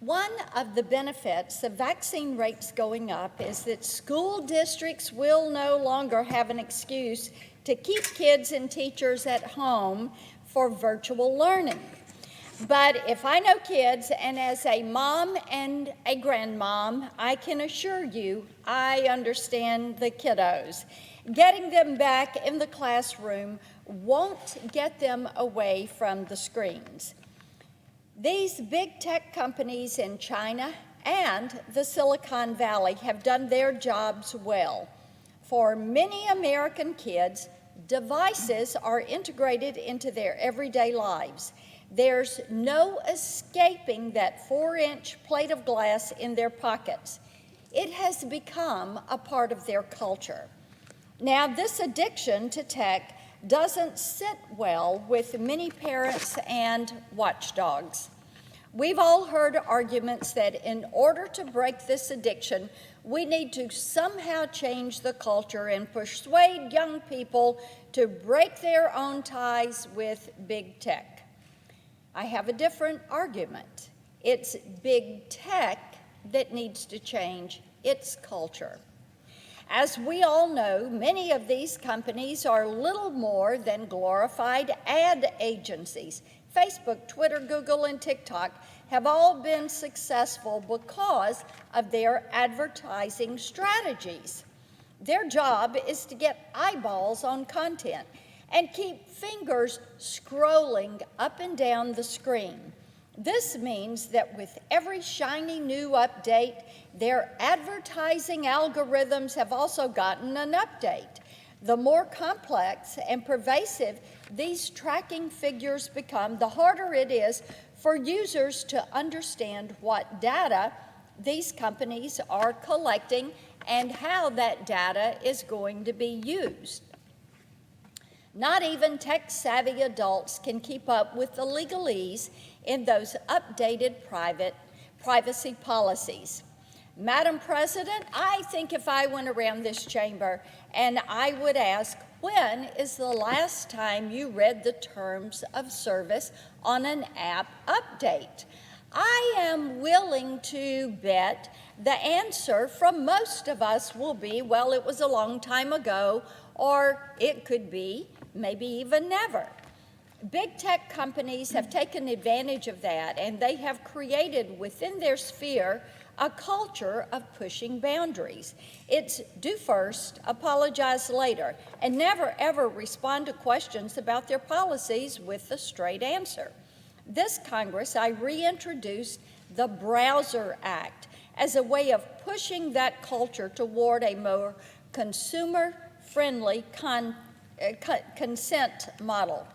One of the benefits of vaccine rates going up is that school districts will no longer have an excuse to keep kids and teachers at home for virtual learning. But if I know kids, and as a mom and a grandmom, I can assure you I understand the kiddos. Getting them back in the classroom won't get them away from the screens. These big tech companies in China and the Silicon Valley have done their jobs well. For many American kids, devices are integrated into their everyday lives. There's no escaping that 4-inch plate of glass in their pockets. It has become a part of their culture. Now, this addiction to tech doesn't sit well with many parents and watchdogs. We've all heard arguments that in order to break this addiction, we need to somehow change the culture and persuade young people to break their own ties with big tech. I have a different argument. It's big tech that needs to change its culture. As we all know, many of these companies are little more than glorified ad agencies. Facebook, Twitter, Google, and TikTok have all been successful because of their advertising strategies. Their job is to get eyeballs on content and keep fingers scrolling up and down the screen. This means that with every shiny new update, their advertising algorithms have also gotten an update. The more complex and pervasive these tracking figures become, the harder it is for users to understand what data these companies are collecting and how that data is going to be used. Not even tech-savvy adults can keep up with the legalese in those updated privacy policies. Madam President, I think if I went around this chamber and I would ask, when is the last time you read the terms of service on an app update? I am willing to bet the answer from most of us will be, well, it was a long time ago, or it could be maybe even never. Big tech companies have taken advantage of that, and they have created within their sphere a culture of pushing boundaries. It's do first, apologize later, and never ever respond to questions about their policies with a straight answer. This Congress, I reintroduced the Browser Act as a way of pushing that culture toward a more consumer-friendly consent model.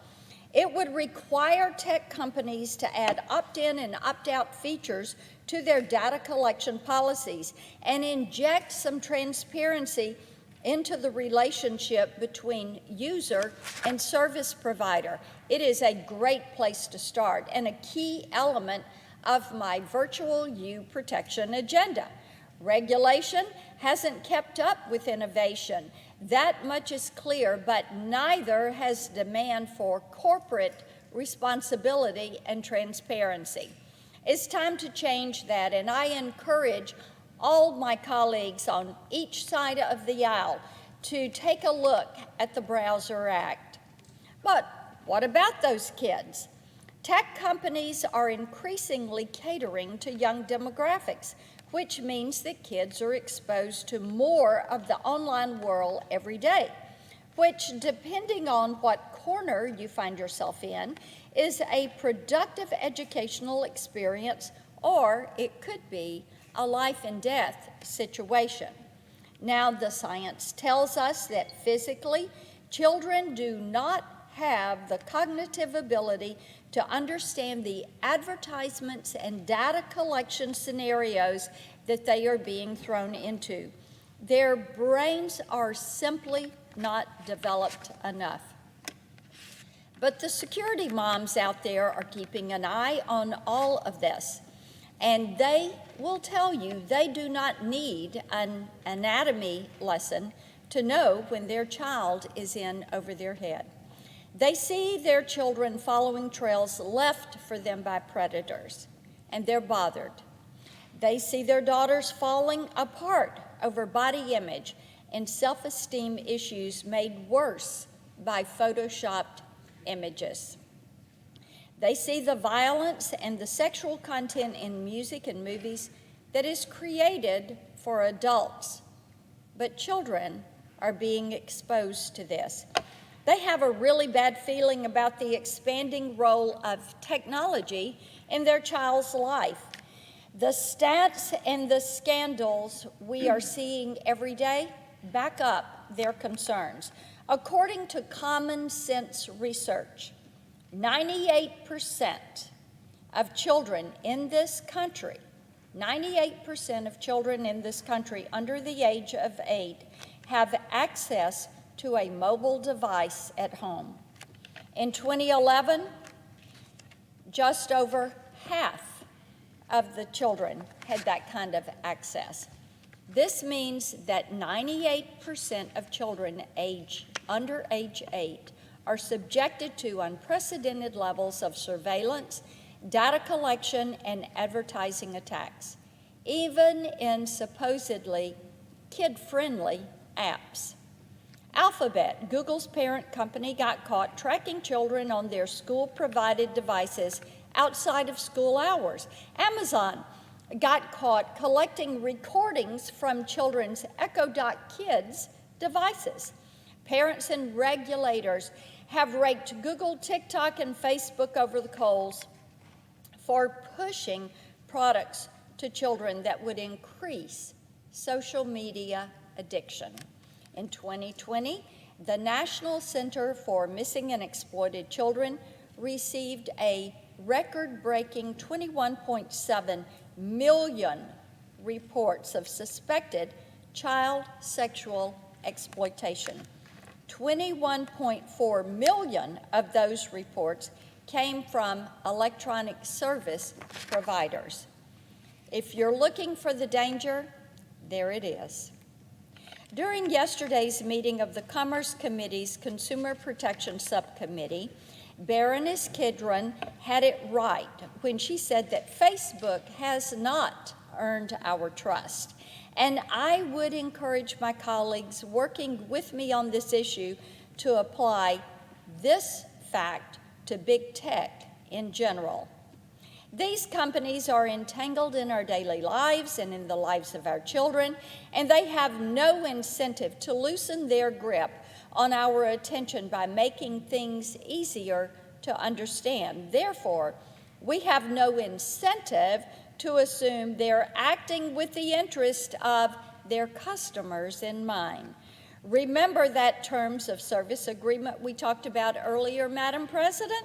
It would require tech companies to add opt-in and opt-out features to their data collection policies and inject some transparency into the relationship between user and service provider. It is a great place to start and a key element of my virtual you protection agenda. Regulation hasn't kept up with innovation. That much is clear, but neither has demand for corporate responsibility and transparency. It's time to change that, and I encourage all my colleagues on each side of the aisle to take a look at the Browser Act. But what about those kids? Tech companies are increasingly catering to young demographics, which means that kids are exposed to more of the online world every day, which, depending on what corner you find yourself in, is a productive educational experience, or it could be a life and death situation. Now, the science tells us that physically, children do not have the cognitive ability to understand the advertisements and data collection scenarios that they are being thrown into. Their brains are simply not developed enough. But the security moms out there are keeping an eye on all of this, and they will tell you they do not need an anatomy lesson to know when their child is in over their head. They see their children following trails left for them by predators, and they're bothered. They see their daughters falling apart over body image and self-esteem issues made worse by photoshopped images. They see the violence and the sexual content in music and movies that is created for adults, but children are being exposed to this. They have a really bad feeling about the expanding role of technology in their child's life. The stats and the scandals we are seeing every day back up their concerns. According to Common Sense Research, 98% of children in this country, 98% of children in this country under the age of 8 have access to a mobile device at home. In 2011, just over half of the children had that kind of access. This means that 98% of children under age 8 are subjected to unprecedented levels of surveillance, data collection, and advertising attacks, even in supposedly kid-friendly apps. Alphabet, Google's parent company, got caught tracking children on their school-provided devices outside of school hours. Amazon got caught collecting recordings from children's Echo Dot Kids devices. Parents and regulators have raked Google, TikTok, and Facebook over the coals for pushing products to children that would increase social media addiction. In 2020, the National Center for Missing and Exploited Children received a record-breaking 21.7 million reports of suspected child sexual exploitation. 21.4 million of those reports came from electronic service providers. If you're looking for the danger, there it is. During yesterday's meeting of the Commerce Committee's Consumer Protection Subcommittee, Baroness Kidron had it right when she said that Facebook has not earned our trust. And I would encourage my colleagues working with me on this issue to apply this fact to big tech in general. These companies are entangled in our daily lives and in the lives of our children, and they have no incentive to loosen their grip on our attention by making things easier to understand. Therefore, we have no incentive to assume they're acting with the interest of their customers in mind. Remember that terms of service agreement we talked about earlier, Madam President?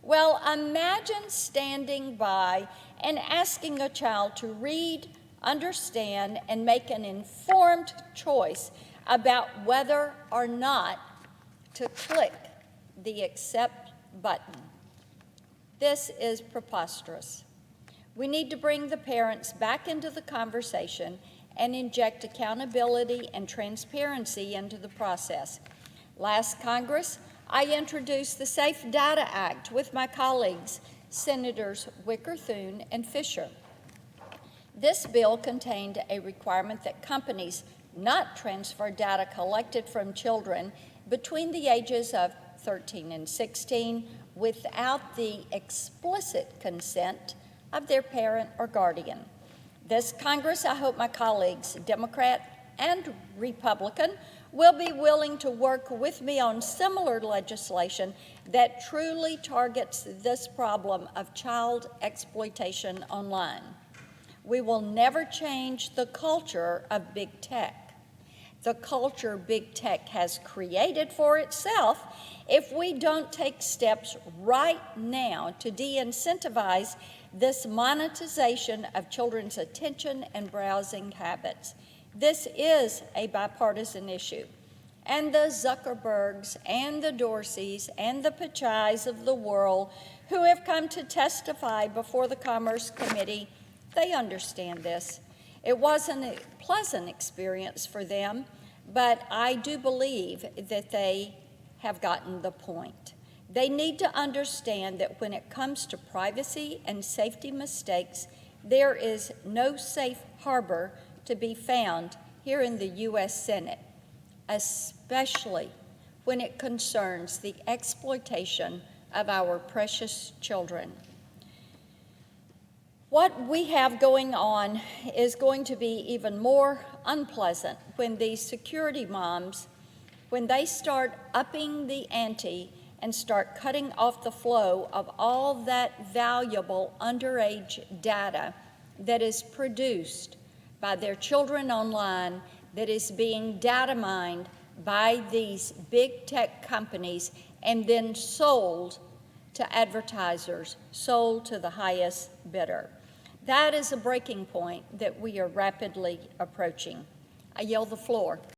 Well, imagine standing by and asking a child to read, understand, and make an informed choice about whether or not to click the accept button. This is preposterous. We need to bring the parents back into the conversation and inject accountability and transparency into the process. Last Congress, I introduced the Safe Data Act with my colleagues, Senators Wicker, Thune, and Fisher. This bill contained a requirement that companies not transfer data collected from children between the ages of 13 and 16 without the explicit consent of their parent or guardian. This Congress, I hope my colleagues, Democrat and Republican, will be willing to work with me on similar legislation that truly targets this problem of child exploitation online. We will never change the culture of big tech, the culture big tech has created for itself, if we don't take steps right now to de-incentivize this monetization of children's attention and browsing habits. This is a bipartisan issue, and the Zuckerbergs and the Dorseys and the Pichais of the world who have come to testify before the Commerce Committee, they understand this. It wasn't a pleasant experience for them, but I do believe that they have gotten the point. They need to understand that when it comes to privacy and safety mistakes, there is no safe harbor to be found here in the U.S. Senate, especially when it concerns the exploitation of our precious children. What we have going on is going to be even more unpleasant when these security moms, when they start upping the ante and start cutting off the flow of all that valuable underage data that is produced by their children online, that is being data mined by these big tech companies and then sold to advertisers, sold to the highest bidder. That is a breaking point that we are rapidly approaching. I yield the floor.